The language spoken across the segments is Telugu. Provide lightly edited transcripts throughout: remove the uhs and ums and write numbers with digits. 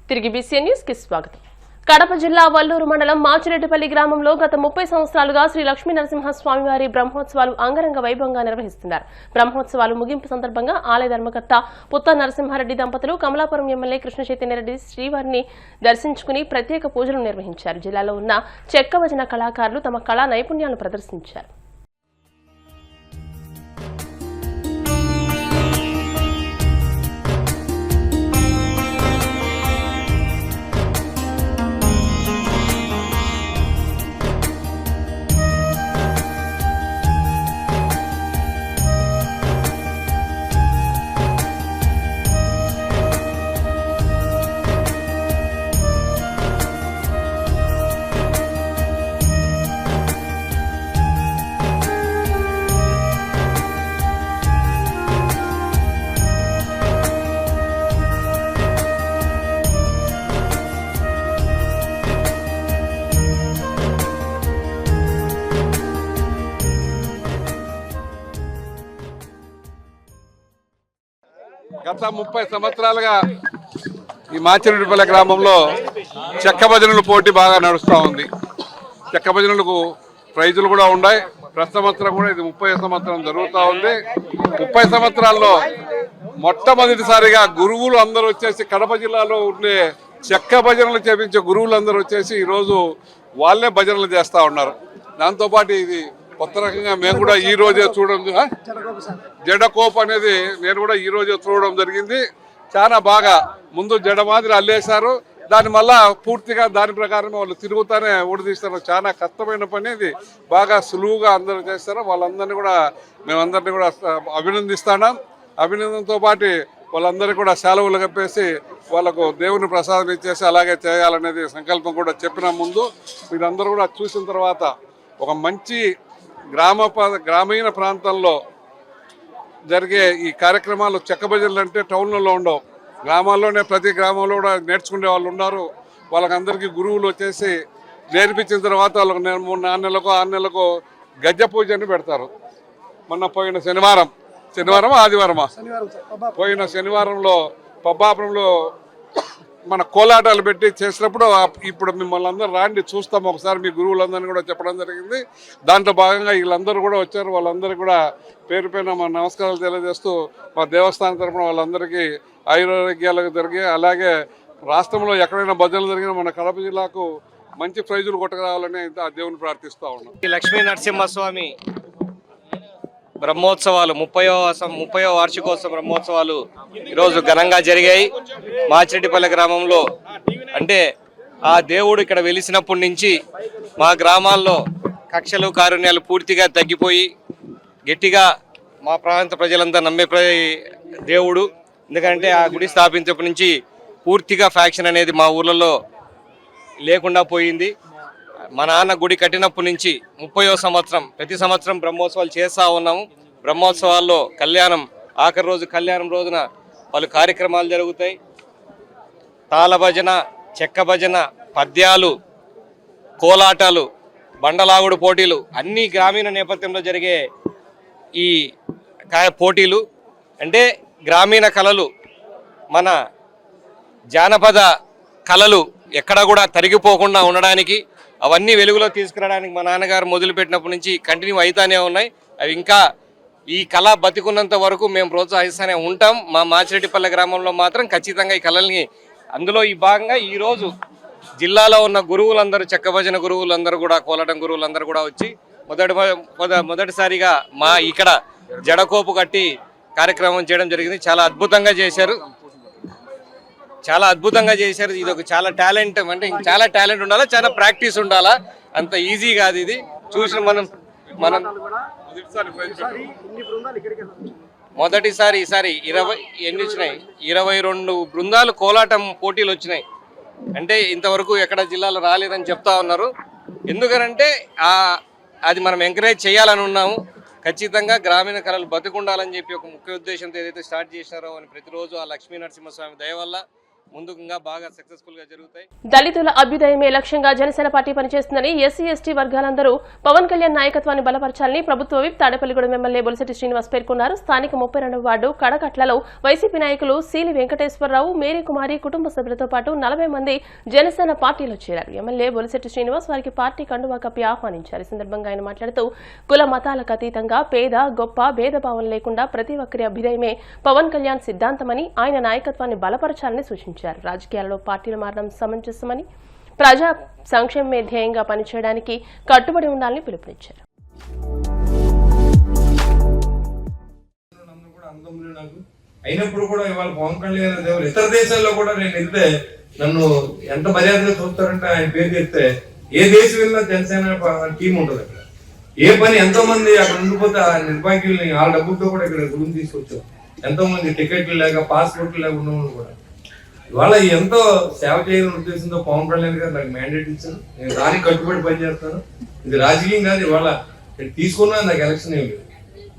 తిరిగి బీసీఎన్ న్యూస్ కి స్వాగతం. కడప జిల్లా వల్లూరు మండలం మాచిరెడ్డిపల్లి గ్రామంలో గత 30 సంవత్సరాలుగా శ్రీ లక్ష్మీ నరసింహస్వామివారి బ్రహ్మోత్సవాలు అంగరంగ వైభవంగా నిర్వహిస్తున్నారు. బ్రహ్మోత్సవాలు ముగింపు సందర్భంగా ఆలయ ధర్మకర్త పుత్త నరసింహారెడ్డి దంపతులు కమలాపురం ఎమ్మెల్యే కృష్ణ చైతన్యరెడ్డి శ్రీవారిని దర్శించుకుని ప్రత్యేక పూజలు నిర్వహించారు. జిల్లాలో ఉన్న చెక్క భజన కళాకారులు తమ కళా నైపుణ్యాలను ప్రదర్శించారు. గత 30 సంవత్సరాలుగా ఈ మాచిరెడ్డిపల్లి గ్రామంలో చెక్క భజనల పోటీ బాగా నడుస్తూ ఉంది. చెక్క భజనలకు ప్రైజులు కూడా ఉన్నాయి. ప్రతి సంవత్సరం కూడా ఇది 30వ సంవత్సరం జరుగుతూ ఉంది. 30 సంవత్సరాల్లో మొట్టమొదటిసారిగా గురువులు అందరూ వచ్చేసి కడప జిల్లాలో ఉండే చెక్క భజనలు చేపించే గురువులు అందరూ వచ్చేసి ఈరోజు వాళ్ళే భజనలు చేస్తూ ఉన్నారు. దాంతోపాటు ఇది కొత్త రకంగా మేము కూడా ఈ రోజే చూడడం, జడకోప్ అనేది నేను కూడా ఈ రోజే చూడడం జరిగింది. చాలా బాగా ముందు జడ మాదిరి అల్లేశారు, దాని మళ్ళా పూర్తిగా దాని ప్రకారం వాళ్ళు తిరుగుతానే ఊడదీస్తారు. చాలా కష్టమైన పని, ఇది బాగా సులువుగా అందరూ చేస్తారు. వాళ్ళందరినీ కూడా మేమందరినీ కూడా అభినందిస్తున్నాం. అభినందనతో పాటు వాళ్ళందరికీ కూడా సెలవులు కప్పేసి వాళ్ళకు దేవుని ప్రసాదం ఇచ్చేసి అలాగే చేయాలనేది సంకల్పం కూడా చెప్పిన ముందు మీరందరూ కూడా చూసిన తర్వాత ఒక మంచి గ్రామీణ ప్రాంతంలో జరిగే ఈ కార్యక్రమాలు చెక్క భజనలు అంటే టౌన్లలో ఉండవు, గ్రామాల్లోనే ప్రతి గ్రామంలో కూడా నేర్చుకునే వాళ్ళు ఉన్నారు. వాళ్ళకందరికీ గురువులు వచ్చేసి నేర్పించిన తర్వాత వాళ్ళకు 4 నెలలకు 6 నెలలకు గజ్జ పూజ అని పెడతారు. మొన్న పోయిన ఆదివారమా పోయిన శనివారంలో పబ్బాపురంలో మన కోలాటాలు పెట్టి చేసినప్పుడు ఇప్పుడు మిమ్మల్ని అందరూ రాండి చూస్తాం ఒకసారి, మీ గురువులందరినీ కూడా చెప్పడం జరిగింది. దాంట్లో భాగంగా వీళ్ళందరూ కూడా వచ్చారు. వాళ్ళందరికీ కూడా పేరు పైన మా నమస్కారాలు తెలియజేస్తూ మా దేవస్థానం తరఫున వాళ్ళందరికీ ఆయురారోగ్యాలకు జరిగి, అలాగే రాష్ట్రంలో ఎక్కడైనా భజనలు జరిగినా మన కడప జిల్లాకు మంచి ప్రైజులు కొట్టరావాలని ఆ దేవుని ప్రార్థిస్తూ ఉన్నాం. లక్ష్మీ నరసింహస్వామి బ్రహ్మోత్సవాలు 30వ వార్షికోత్సవ బ్రహ్మోత్సవాలు ఈరోజు ఘనంగా జరిగాయి. మాచిరెడ్డిపల్లి గ్రామంలో అంటే ఆ దేవుడు ఇక్కడ వెలిసినప్పటి నుంచి మా గ్రామాల్లో కక్షలు కారుణ్యాలు పూర్తిగా తగ్గిపోయి గట్టిగా మా ప్రాంత ప్రజలంతా నమ్మే దేవుడు. ఎందుకంటే ఆ గుడి స్థాపించినప్పటి నుంచి పూర్తిగా ఫ్యాక్షన్ అనేది మా ఊర్లలో లేకుండా పోయింది. మా నాన్న గుడి కట్టినప్పటి నుంచి 30వ సంవత్సరం ప్రతి సంవత్సరం బ్రహ్మోత్సవాలు చేస్తూ ఉన్నాము. బ్రహ్మోత్సవాల్లో కళ్యాణం, ఆఖరి రోజు కళ్యాణం రోజున పలు కార్యక్రమాలు జరుగుతాయి. తాళ భజన, చెక్క భజన, పద్యాలు, కోలాటాలు, బండలాగుడు పోటీలు అన్నీ గ్రామీణ నేపథ్యంలో జరిగే ఈ పోటీలు అంటే గ్రామీణ కళలు, మన జానపద కళలు ఎక్కడ కూడా తరిగిపోకుండా ఉండడానికి, అవన్నీ వెలుగులో తీసుకురావడానికి మా నాన్నగారు మొదలుపెట్టినప్పటి నుంచి కంటిన్యూ అవుతానే ఉన్నాయి. అవి ఇంకా ఈ కళ బతికున్నంత వరకు మేము ప్రోత్సహిస్తూనే ఉంటాం. మా మాచిరెడ్డిపల్లి గ్రామంలో మాత్రం ఖచ్చితంగా ఈ కళల్ని, అందులో ఈ భాగంగా ఈరోజు జిల్లాలో ఉన్న గురువులందరూ, చెక్క భజన గురువులందరూ కూడా, కోలాటం గురువులందరూ కూడా వచ్చి మొదటిసారిగా మా ఇక్కడ జడకోపు కట్టి కార్యక్రమం చేయడం జరిగింది. చాలా అద్భుతంగా చేశారు. ఇది ఒక చాలా టాలెంట్, అంటే చాలా టాలెంట్ ఉండాలా, చాలా ప్రాక్టీస్ ఉండాలా, అంత ఈజీ కాదు ఇది. చూసిన మనం మొదటిసారి ఈసారి 22 బృందాలు కోలాటం పోటీలు వచ్చినాయి. అంటే ఇంతవరకు ఎక్కడ జిల్లాలో రాలేదని చెప్తా ఉన్నారు. ఎందుకనంటే అది మనం ఎంకరేజ్ చేయాలని ఉన్నాము. ఖచ్చితంగా గ్రామీణ కళలు బతికుండాలని చెప్పి ఒక ముఖ్య ఉద్దేశంతో ఏదైతే స్టార్ట్ చేసినారో అని ప్రతిరోజు ఆ లక్ష్మీ నరసింహస్వామి దయ వల్ల ముందుగా బాగా సక్సెస్ఫుల్ గా జరుగుతాయి. దళితుల అభ్యుదయమే లక్ష్యంగా జనసేన పార్టీ పనిచేస్తుందని ఎస్సీ ఎస్టీ వర్గాలందరూ పవన్ కళ్యాణ్ నాయకత్వాన్ని బలపరచాలని ప్రభుత్వ విప్ తాడేపల్లిగూడెం ఎమ్మెల్యే బొలిశెట్టి శ్రీనివాస్ పేర్కొన్నారు. స్థానిక 32వ వార్డు కడకట్లలో వైసీపీ నాయకులు సీలి వెంకటేశ్వరరావు, మేరీకుమారి కుటుంబ సభ్యులతో పాటు 40 మంది జనసేన పార్టీలో చేరారు. ఎమ్మెల్యే బొలిశెట్టి శ్రీనివాస్ వారికి పార్టీ కండువా కప్పి ఆహ్వానించారు. ఈ సందర్భంగా ఆయన మాట్లాడుతూ కుల మతాలకు అతీతంగా పేద గొప్ప భేదభావం లేకుండా ప్రతి ఒక్కరి అభ్యుదయమే పవన్ కళ్యాణ్ సిద్ధాంతమని, ఆయన నాయకత్వాన్ని బలపరచాలని సూచించారు. రాజకీయాల్లో పార్టీలు మారడం సమంజసమని, ప్రజా సంక్షేమమే ధ్యేయంగా పనిచేయడానికి కట్టుబడి ఉండాలని పిలుపునిచ్చారు. అయినప్పుడు కూడా ఇవాళ పవన్ కళ్యాణ్ దేవుడు ఇతర దేశాల్లో కూడా నేను వెళ్తే నన్ను ఎంత మర్యాదగా చూస్తారంటే ఆయన పేరు చెప్తే ఏ దేశం వెళ్ళినా జనసేన టీం ఉంటుంది. అక్కడ ఏ పని ఎంతో మంది అక్కడ ఉండిపోతే ఆ నిర్భాగ్యుల్ని ఆ డబ్బులతో కూడా ఇక్కడ గురించి తీసుకొచ్చాం. ఎంతో మంది టికెట్లు లేక పాస్పోర్ట్లు లేక ఉన్నవాళ్ళు కూడా ఇవాళ ఎంతో సేవ చేయాలని ఉద్దేశంతో పవన్ కళ్యాణ్ గారు నాకు మ్యాండేట్ ఇచ్చాను. నేను దానికి కట్టుబడి పనిచేస్తాను. ఇది రాజకీయం కాదు. ఇవాళ తీసుకున్నా నాకు ఎలక్షన్ ఏం లేదు.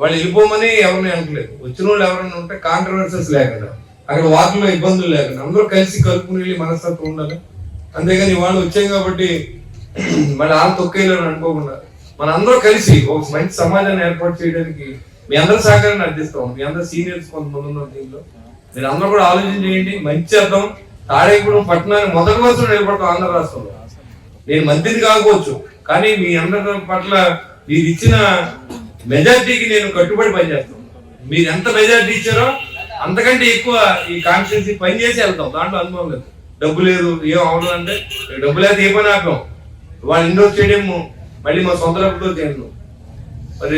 వాళ్ళు వెళ్ళిపోమని ఎవరిని అనట్లేదు. వచ్చిన వాళ్ళు ఎవరైనా ఉంటే కాంట్రవర్సీస్ లేకుండా, అక్కడ వాటిలో ఇబ్బందులు లేకుండా అందరూ కలిసి కలుపుకుని వెళ్ళి మనస్తత్వం ఉండాలి. అంతేగాని వాళ్ళు వచ్చాం కాబట్టి మళ్ళీ ఆ తొక్కేయాలని అనుకోకుండా మన అందరూ కలిసి ఒక మంచి సమాజాన్ని ఏర్పాటు చేయడానికి మీ అందరి సహకారాన్ని అర్థిస్తాం. మీ అందరు సీనియర్స్ కొంతమంది ఉన్నారు దీంట్లో. మీరు అందరూ కూడా ఆలోచన చేయండి. మంచి చేద్దాం. తాడేగూడెం పట్టణాన్ని మొదటి వరుసలో నిలబడతాం ఆంధ్ర రాష్ట్రంలో. నేను మంత్రిని కాకపోవచ్చు, కానీ మీ అందరి పట్ల మీరు ఇచ్చిన మెజార్టీకి నేను కట్టుబడి పనిచేస్తాను. మీరు ఎంత మెజార్టీ ఇచ్చారో అంతకంటే ఎక్కువ ఈ కాన్స్టిట్యూన్సీ పని చేసి వెళ్తాం. దాంట్లో అనుభవం లేదు. డబ్బు లేదు, ఏం అవడం అంటే డబ్బు లేదు ఏ పని ఆపాం. వాళ్ళ ఇండోర్ స్టేడియం మళ్ళీ మా సొంత డబ్బుతో చేయండి. మరి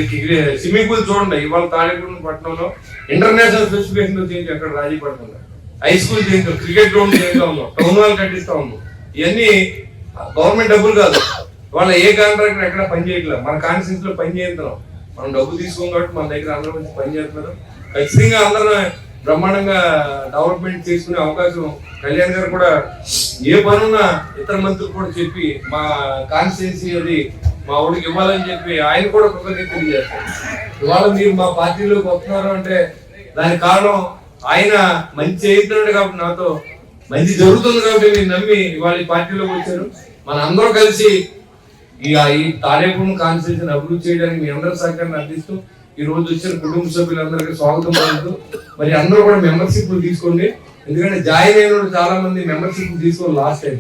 స్విమ్మింగ్ పూల్ చూడండి. ఇవాళ తాడేగూడెం పట్టణంలో ఇంటర్నేషనల్ స్పెసిఫికేషన్ చేయించి అక్కడ రాజీ పడుతుంది. హై స్కూల్ చేయించాం, క్రికెట్ గ్రౌండ్ చేయించా ఉన్నాం, టౌన్ హాల్ కట్టిస్తా ఉన్నాం. ఇవన్నీ గవర్నమెంట్ డబ్బులు కాదు. వాళ్ళ ఏ కాంట్రాక్టర్ ఎక్కడ పని చేయట్లేదు. మన కాన్స్టిట్యూన్స్ లో పని చేయించాం. మనం డబ్బు తీసుకోం కాబట్టి మన దగ్గర అందరూ మంచి పని చేస్తున్నారు. ఖచ్చితంగా అందరూ బ్రహ్మాండంగా డెవలప్మెంట్ చేసుకునే అవకాశం కళ్యాణ్ గారు కూడా ఏ పనున్నా ఇతర మంత్రులు కూడా చెప్పి మా కాన్స్టిట్యున్సీ అది మా ఊరికి ఇవ్వాలని చెప్పి ఆయన కూడా కృతజ్ఞత తెలియజేస్తారు. ఇవాళ మీరు మా పార్టీలోకి వస్తున్నారు అంటే దానికి కారణం ఆయన మంచి చేస్తున్నాడు కాబట్టి, నాతో మంచి జరుగుతుంది కాబట్టి మీరు నమ్మి ఇవాళ ఈ పార్టీలోకి వచ్చారు. మన అందరూ కలిసి ఈ తాడేపూడి కాన్స్టిట్యున్సీని అభివృద్ధి చేయడానికి మీ అందరి సహకారాన్ని అందిస్తూ ఈ రోజు వచ్చిన కుటుంబ సభ్యులందరికీ స్వాగతం పలుకుతూ మరి అందరూ కూడా మెంబర్షిప్లు తీసుకోండి. ఎందుకంటే జాయిన్ అయిన చాలా మంది మెంబర్షిప్ తీసుకోవాలి లాస్ట్ టైం.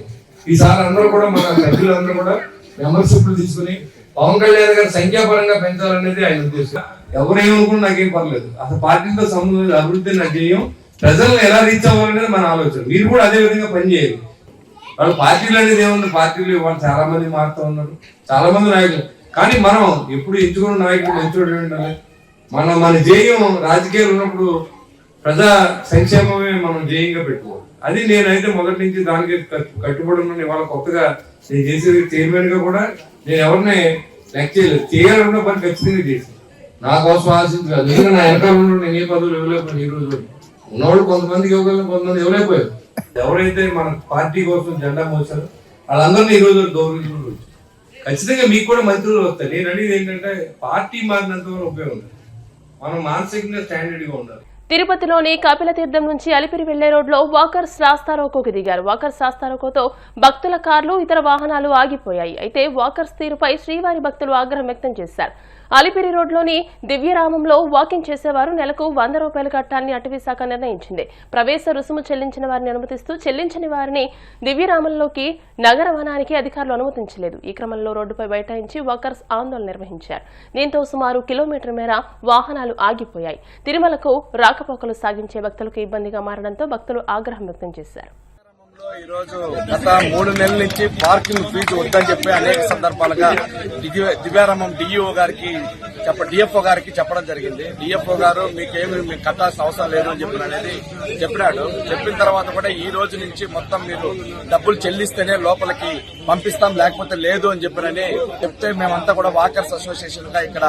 ఈసారి అందరూ కూడా మన సభ్యులందరూ కూడా మెంబర్షిప్లు తీసుకుని పవన్ కళ్యాణ్ గారి సంఖ్యాపరంగా పెంచాలనేది ఆయన ఉద్దేశం. ఎవరేమనుకున్నా నాకేం పర్లేదు. అసలు పార్టీతో సంబంధం అభివృద్ధి నాకు చేయం. ప్రజలను ఎలా రీచ్ అవ్వాలనేది మన ఆలోచన. మీరు కూడా అదే విధంగా పనిచేయాలి. వాళ్ళు పార్టీలు అనేది ఏముంది, పార్టీలు ఇవాళ చాలా మంది మారుతూ ఉన్నారు, చాలా మంది నాయకులు. కానీ మనం ఎప్పుడు ఎంచుకున్న నాయకులు ఎంచుకోవడం ఉండాలి. మన జేయం రాజకీయాలు ఉన్నప్పుడు ప్రజా సంక్షేమమే మనం జేయంగా పెట్టుకోవాలి. అది నేనైతే మొదటి నుంచి దానికి కట్టుబడి ఉన్నాను. ఇవాళ కొత్తగా నేను చేసేది చైర్మన్ గా కూడా నేను ఎవరిని లెక్క చేయలేదు. చేయాలన్న పని ఖచ్చితంగా చేసి నా కోసం ఆశించలేదు. నేను నా వెనకాలంలో నేను ఏ పదవులు ఇవ్వలేకపోయాను. ఈ రోజు ఉన్నవాళ్ళు కొంతమందికి ఇవ్వగలను, కొంతమంది ఇవ్వలేకపోయారు. ఎవరైతే మన పార్టీ కోసం జెండా మోసారో వాళ్ళందరినీ ఈ రోజు గౌరవించుకుంటూ వచ్చారు. ఖచ్చితంగా మీకు కూడా మంత్రులు వస్తాయి. నేను అనేది ఏంటంటే పార్టీ మారినంత వరకు ఉపయోగం ఉంది. మనం మానసికంగా స్టాండర్డ్ గా ఉండాలి. తిరుపతిలోని కపిలతీర్థం నుంచి అలిపిరి వెళ్లే రోడ్లో వాకర్స్ రాస్తారోకోకు దిగారు. వాకర్స్ రాస్తారోకోతో భక్తుల కార్లు, ఇతర వాహనాలు ఆగిపోయాయి. అయితే వాకర్స్ తీరుపై శ్రీవారి భక్తులు ఆగ్రహం వ్యక్తం చేశారు. అలిపిరి రోడ్లోని దివ్యరామంలో వాకింగ్ చేసేవారు నెలకు 100 రూపాయలు కట్టాలని అటవీ శాఖ నిర్ణయించింది. ప్రవేశ రుసుము చెల్లించిన వారిని అనుమతిస్తూ చెల్లించని వారిని దివ్యరామంలోకి నగర వనానికి అధికారులు అనుమతించలేదు. ఈ క్రమంలో రోడ్డుపై బైఠాయించి వాకర్స్ ఆందోళన నిర్వహించారు. దీంతో సుమారు కిలోమీటర్ మేర వాహనాలు ఆగిపోయాయి. తిరుమలకు రాకపోకలు సాగించే భక్తులకు ఇబ్బందిగా మారడంతో భక్తులు ఆగ్రహం వ్యక్తం చేశారు. ఈ రోజు గత 3 నెలల నుంచి పార్కింగ్ ఫీజు వద్దని చెప్పి అనేక సందర్భాలుగా దివ్యారామం డిఈఓ గారికి డిఎఫ్ఓ గారికి చెప్పడం జరిగింది. డిఎఫ్ఓ గారు మీకు కట్టాల్సిన అవసరం లేదు అని చెప్పినాడు. చెప్పిన తర్వాత కూడా ఈ రోజు నుంచి మొత్తం మీరు డబ్బులు చెల్లిస్తేనే లోపలికి పంపిస్తాం, లేకపోతే లేదు అని చెప్తే మేమంతా కూడా వాకర్స్ అసోసియేషన్ గా ఇక్కడ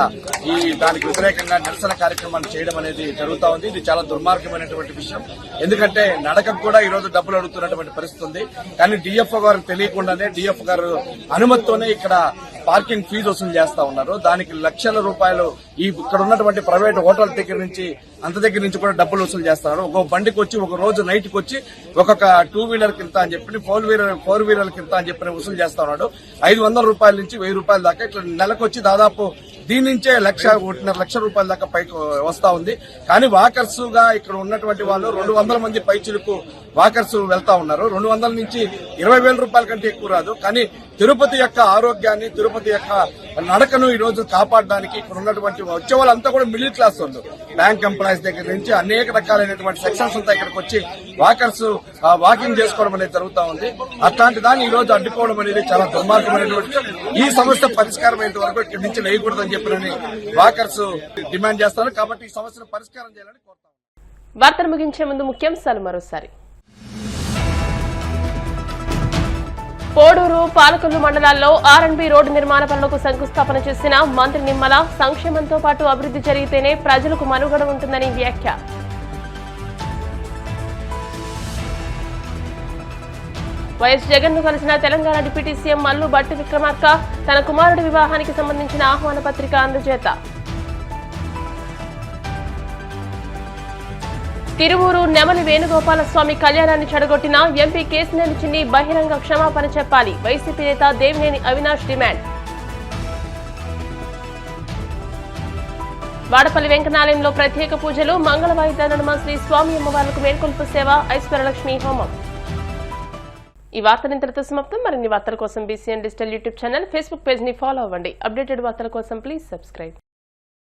దానికి వ్యతిరేకంగా నిరసన కార్యక్రమాన్ని చేయడం అనేది జరుగుతా ఉంది. ఇది చాలా దుర్మార్గమైనటువంటి విషయం. ఎందుకంటే నడకకు కూడా ఈ రోజు డబ్బులు అడుగుతున్నటువంటి పరిస్థితి ఉంది. కానీ డిఎఫ్ఓ గారికి తెలియకుండానే డిఎఫ్ఓ గారు అనుమతితోనే ఇక్కడ పార్కింగ్ ఫీజు వసూలు చేస్తా ఉన్నారు. దానికి లక్షల రూపాయలు ఇక్కడ ఉన్నటువంటి ప్రైవేట్ హోటల్ దగ్గర నుంచి అంత దగ్గర నుంచి కూడా డబ్బులు వసూలు చేస్తున్నారు. ఒక బండికి వచ్చి ఒక రోజు నైట్కి వచ్చి ఒక్కొక్క 2 వీలర్ కింద అని చెప్పి 4 వీలర్ కింద అని చెప్పి వసూలు చేస్తా ఉన్నాడు. 500 రూపాయల నుంచి 1000 రూపాయల దాకా ఇట్లా నెలకు వచ్చి దాదాపు దీని నుంచే 1.5 లక్ష రూపాయల దాకా పైకి వస్తా ఉంది. కానీ వాకర్స్ గా ఇక్కడ ఉన్నటువంటి వాళ్ళు 200 మంది పైచులకు వాకర్స్ వెళ్తా ఉన్నారు. 200 నుంచి 20,000 రూపాయల కంటే ఎక్కువ రాదు. కానీ తిరుపతి యొక్క ఆరోగ్యాన్ని, తిరుపతి యొక్క నడకను ఈ రోజు కాపాడడానికి ఇక్కడ ఉన్నటువంటి వచ్చే వాళ్ళంతా కూడా మిడిల్ క్లాస్ వాళ్ళు, బ్యాంక్ ఎంప్లాయీస్ దగ్గర నుంచి అనేక రకాలైనటువంటి సెక్షన్స్ అంతా ఇక్కడికి వచ్చి వాకర్స్ వాకింగ్ చేసుకోవడం అనేది జరుగుతా ఉంది. అట్లాంటి దాన్ని ఈ రోజు అడ్డుకోవడం అనేది చాలా దుర్మార్గమైనటువంటి. ఈ సమస్య పరిష్కారం అయ్యేంత వరకు ఇక్కడి నుంచి లేయకూడదని చెప్పినని వాకర్స్ డిమాండ్ చేస్తారు. కాబట్టి ఈ సమస్యను పరిష్కారం చేయాలని కోరుతాం. వార్తలు ముగించే ముందు ముఖ్యాంశాలు మరోసారి. పోడూరు, పాలకొల్లు మండలాల్లో R&B రోడ్డు నిర్మాణ పనులకు శంకుస్థాపన చేసిన మంత్రి నిమ్మల. సంక్షేమంతో పాటు అభివృద్ధి జరిగితేనే ప్రజలకు మనుగడ ఉంటుందని వ్యాఖ్య. వైఎస్ జగన్ ను కలిసిన తెలంగాణ డిప్యూటీ సీఎం మల్లు భట్టి విక్రమార్క. తన కుమారుడి వివాహానికి సంబంధించిన ఆహ్వాన పత్రిక అందజేత. తిరువూరు నెమలి వేణుగోపాలస్వామి కళ్యాణాన్ని చెడగొట్టిన ఎంపీ కేసినేని చిన్ని బహిరంగ క్షమాపణ చెప్పాలి. వైసీపీ నేత దేవినేని అవినాష్ డిమాండ్. వాడపల్లి వెంకనాలయంలో ప్రత్యేక పూజలు. మంగళ వాయిద్య నడుమ శ్రీ స్వామి అమ్మవార్లకు మేల్కొల్పు సేవ, ఐశ్వర్యలక్ష్మి హోమం. ఈ వార్తలు ఇంతటితో సమాప్తం. మరిన్ని వార్తల కోసం BCN digital YouTube channel, Facebook page ని ఫాలో అవ్వండి. అప్డేటెడ్ వార్తల కోసం ప్లీజ్ సబ్స్క్రైబ్.